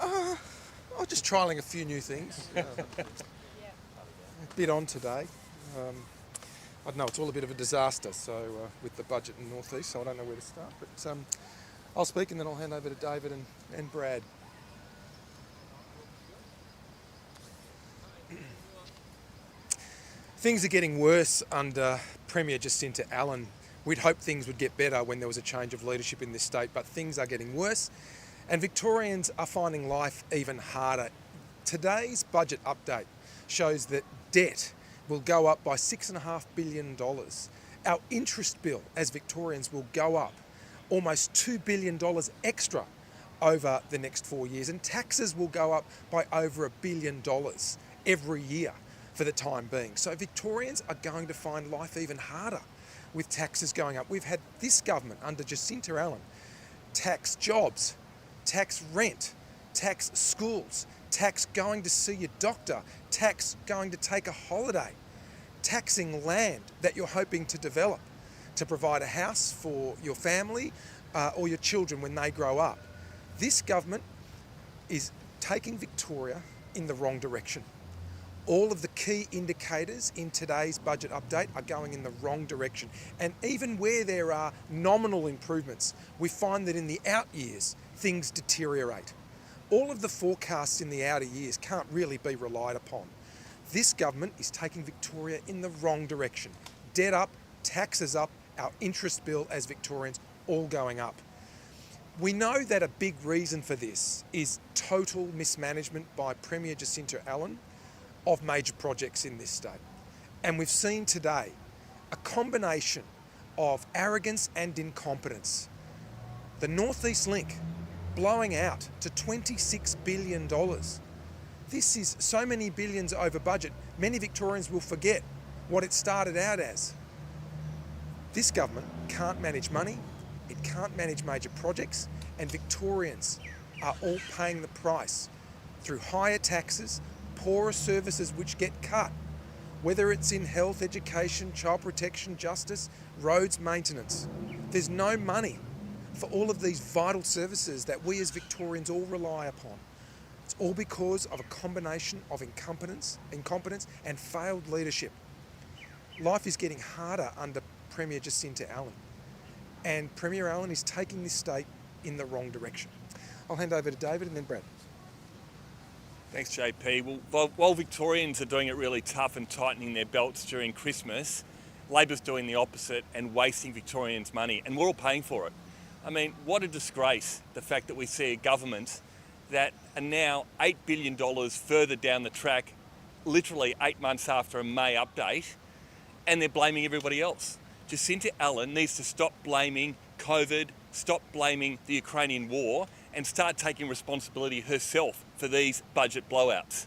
I'm just trialling a few new things. A bit on today. I know it's all a bit of a disaster, with the budget in the North East, so I don't know where to start. But I'll speak and then I'll hand over to David and Brad. Things are getting worse under Premier Jacinta Allen. We'd hoped things would get better when there was a change of leadership in this state, but things are getting worse and Victorians are finding life even harder. Today's budget update shows that debt will go up by $6.5 billion. Our interest bill as Victorians will go up almost $2 billion extra over the next 4 years, and taxes will go up by over $1 billion every year for the time being. So Victorians are going to find life even harder with taxes going up. We've had this government under Jacinta Allen tax jobs, tax rent, tax schools, tax going to see your doctor, tax going to take a holiday, taxing land that you're hoping to develop to provide a house for your family or your children when they grow up. This government is taking Victoria in the wrong direction. All of the key indicators in today's budget update are going in the wrong direction. And even where there are nominal improvements, we find that in the out years, things deteriorate. All of the forecasts in the outer years can't really be relied upon. This government is taking Victoria in the wrong direction. Debt up, taxes up, our interest bill as Victorians all going up. We know that a big reason for this is total mismanagement by Premier Jacinta Allen of major projects in this state. And we've seen today a combination of arrogance and incompetence. The North East Link blowing out to $26 billion. This is so many billions over budget, many Victorians will forget what it started out as. This government can't manage money, it can't manage major projects, and Victorians are all paying the price through higher taxes, poorer services which get cut, whether it's in health, education, child protection, justice, roads, maintenance. There's no money for all of these vital services that we as Victorians all rely upon. It's all because of a combination of incompetence and failed leadership. Life is getting harder under Premier Jacinta Allen, and Premier Allen is taking this state in the wrong direction. I'll hand over to David and then Brad. Thanks, JP. Well, while Victorians are doing it really tough and tightening their belts during Christmas, Labor's doing the opposite and wasting Victorians' money, and we're all paying for it. I mean, what a disgrace, the fact that we see a government that are now $8 billion further down the track, literally 8 months after a May update, and they're blaming everybody else. Jacinta Allen needs to stop blaming COVID, stop blaming the Ukrainian war, and start taking responsibility herself for these budget blowouts.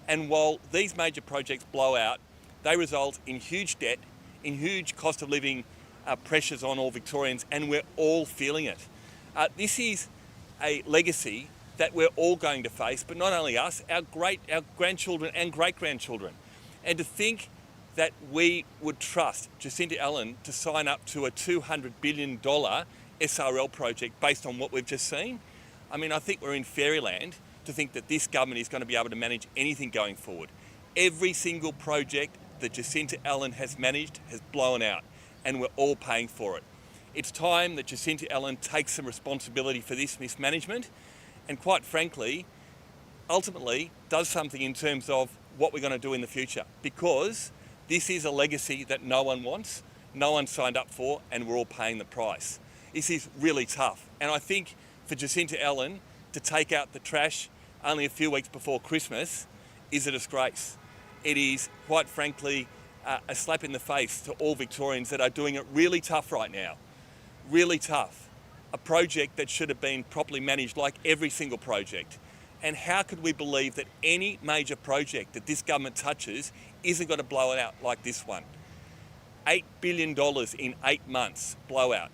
And while these major projects blow out, they result in huge debt, in huge cost of living pressures on all Victorians, and we're all feeling it. This is a legacy that we're all going to face, but not only us, our grandchildren and great-grandchildren. And to think that we would trust Jacinta Allen to sign up to a $200 billion SRL project based on what we've just seen, I mean, I think we're in fairyland to think that this government is going to be able to manage anything going forward. Every single project that Jacinta Allen has managed has blown out, and we're all paying for it. It's time that Jacinta Allen takes some responsibility for this mismanagement and, quite frankly, ultimately does something in terms of what we're going to do in the future, because this is a legacy that no one wants, no one signed up for, and we're all paying the price. This is really tough, and I think for Jacinta Allen to take out the trash only a few weeks before Christmas is a disgrace. It is, quite frankly, a slap in the face to all Victorians that are doing it really tough right now. Really tough. A project that should have been properly managed like every single project. And how could we believe that any major project that this government touches isn't going to blow it out like this one? $8 billion in 8 months blowout.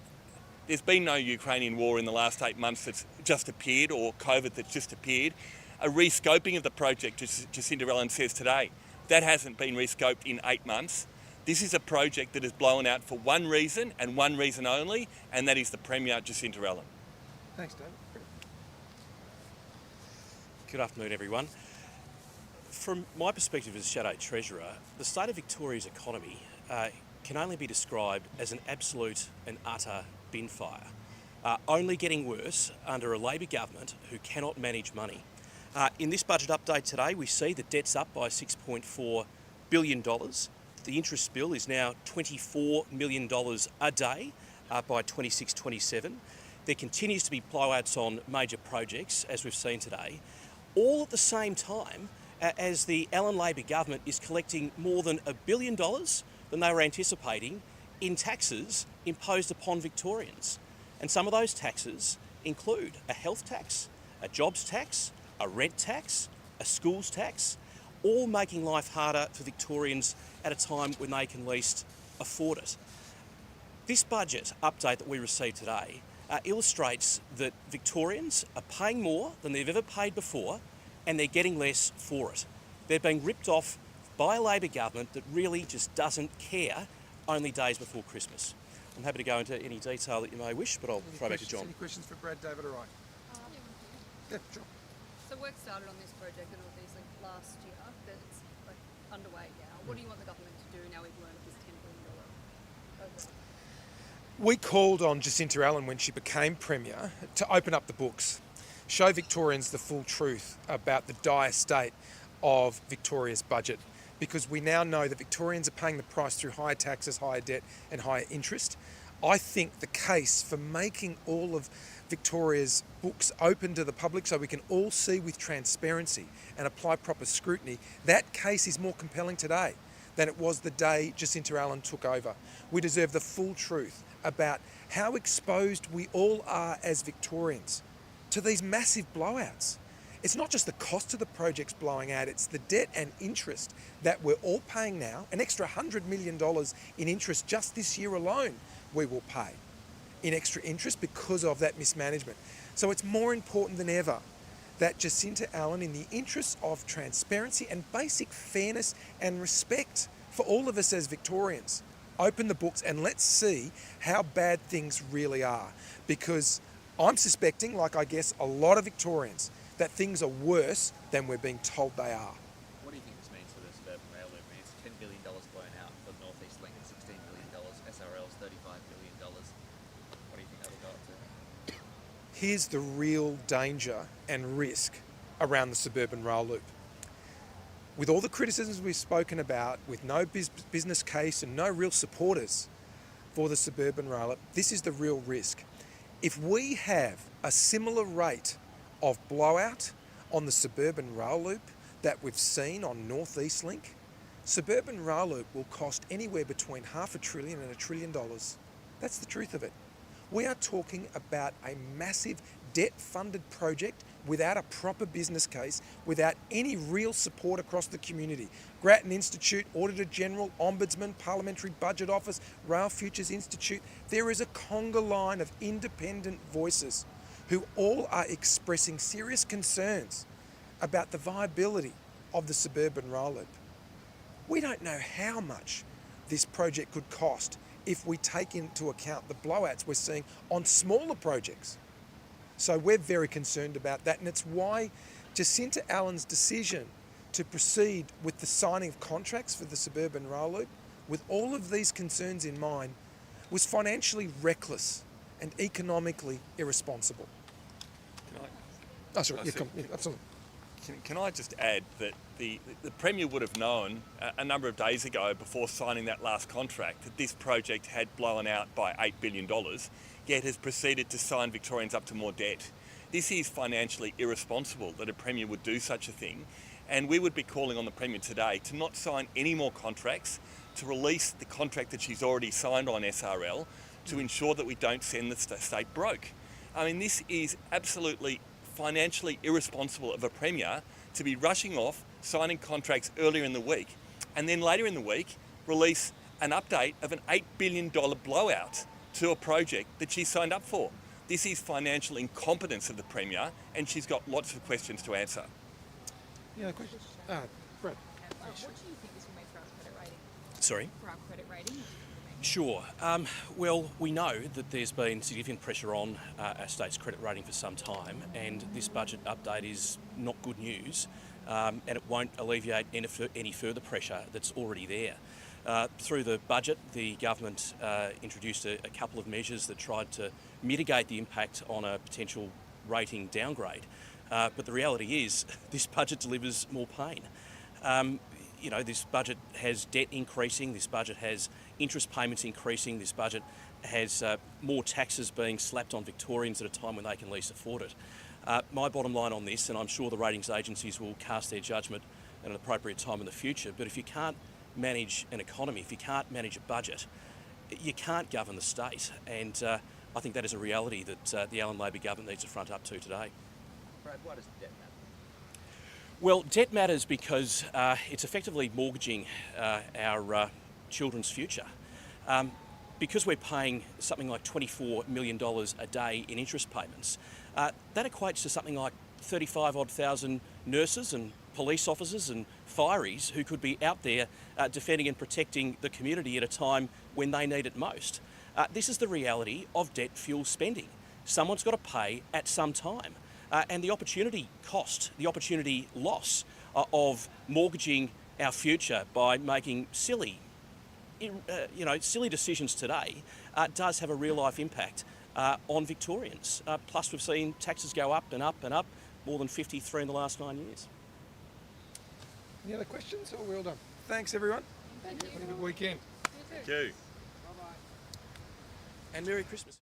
There's been no Ukrainian war in the last 8 months that's just appeared, or COVID that's just appeared. A rescoping of the project, Jacinta Allen says today, that hasn't been rescoped in 8 months. This is a project that is blown out for one reason and one reason only, and that is the Premier Jacinta Allen. Thanks, David. Good afternoon, everyone. From my perspective as Shadow Treasurer, the state of Victoria's economy can only be described as an absolute and utter bin fire, only getting worse under a Labor government who cannot manage money. In this budget update today, we see that debt's up by $6.4 billion. The interest bill is now $24 million a day by 26-27. There continues to be blowouts on major projects, as we've seen today, all at the same time as the Allen Labor government is collecting more than $1 billion than they were anticipating in taxes imposed upon Victorians. And some of those taxes include a health tax, a jobs tax, a rent tax, a schools tax, all making life harder for Victorians at a time when they can least afford it. This budget update that we received today illustrates that Victorians are paying more than they've ever paid before, and they're getting less for it. They're being ripped off by a Labor government that really just doesn't care only days before Christmas. I'm happy to go into any detail that you may wish, but I'll throw back to John. Any questions for Brad, David, or I? Yeah, sure. So work started on this project at North East Link last year, but it's underway now. What do you want the government to do now we've learned of this $10 billion overrun? We called on Jacinta Allen when she became Premier to open up the books, show Victorians the full truth about the dire state of Victoria's budget, because we now know that Victorians are paying the price through higher taxes, higher debt and higher interest. I think the case for making all of Victoria's books open to the public so we can all see with transparency and apply proper scrutiny, that case is more compelling today than it was the day Jacinta Allen took over. We deserve the full truth about how exposed we all are as Victorians to these massive blowouts. It's not just the cost of the projects blowing out, it's the debt and interest that we're all paying now. An extra $100 million in interest just this year alone we will pay in extra interest because of that mismanagement. So it's more important than ever that Jacinta Allen, in the interest of transparency and basic fairness and respect for all of us as Victorians, open the books and let's see how bad things really are. Because I'm suspecting, like I guess a lot of Victorians, that things are worse than we're being told they are. What do you think this means for the suburban rail loop? I mean, it's $10 billion blown out for North East Link and $16 billion. SRL's $35 billion. What do you think that'll go up to? Here's the real danger and risk around the suburban rail loop. With all the criticisms we've spoken about, with no business case and no real supporters for the suburban rail loop, this is the real risk. If we have a similar rate of blowout on the suburban rail loop that we've seen on North East Link, suburban rail loop will cost anywhere between $500 billion and $1 trillion. That's the truth of it. We are talking about a massive debt-funded project without a proper business case, without any real support across the community. Grattan Institute, Auditor General, Ombudsman, Parliamentary Budget Office, Rail Futures Institute. There is a conga line of independent voices who all are expressing serious concerns about the viability of the suburban rail loop. We don't know how much this project could cost if we take into account the blowouts we're seeing on smaller projects. So we're very concerned about that, and it's why Jacinta Allen's decision to proceed with the signing of contracts for the suburban rail loop, with all of these concerns in mind, was financially reckless and economically irresponsible. Absolutely. Can I just add that the Premier would have known a number of days ago, before signing that last contract, that this project had blown out by $8 billion, yet has proceeded to sign Victorians up to more debt. This is financially irresponsible that a Premier would do such a thing, and we would be calling on the Premier today to not sign any more contracts, to release the contract that she's already signed on SRL, to ensure that we don't send the state broke. I mean, this is absolutely financially irresponsible of a Premier to be rushing off, signing contracts earlier in the week, and then later in the week release an update of an $8 billion blowout to a project that she signed up for. This is financial incompetence of the Premier, and she's got lots of questions to answer. Yeah, questions? Brett. What do you think this will mean for our credit rating? Sorry? For our credit rating? Sure. Well, we know that there's been significant pressure on our state's credit rating for some time, and this budget update is not good news, and it won't alleviate any further pressure that's already there. Through the budget, the government introduced a couple of measures that tried to mitigate the impact on a potential rating downgrade. But the reality is, this budget delivers more pain. This budget has debt increasing, this budget has interest payments increasing, this budget has more taxes being slapped on Victorians at a time when they can least afford it. My bottom line on this, and I'm sure the ratings agencies will cast their judgment at an appropriate time in the future, but if you can't manage an economy, if you can't manage a budget, you can't govern the state, and I think that is a reality that the Allen Labor government needs to front up to today. Brad, why does debt matter? Well, debt matters because it's effectively mortgaging our children's future. Because we're paying something like $24 million a day in interest payments, that equates to something like 35-odd thousand nurses and police officers and fireys who could be out there defending and protecting the community at a time when they need it most. This is the reality of debt-fueled spending. Someone's got to pay at some time. And the opportunity cost, the opportunity loss of mortgaging our future by making silly decisions today does have a real-life impact on Victorians. Plus, we've seen taxes go up and up and up, more than 53 in the last 9 years. Any other questions? Oh, well done. Thanks, everyone. Thank you. Have a good weekend. Thank you. And Merry Christmas.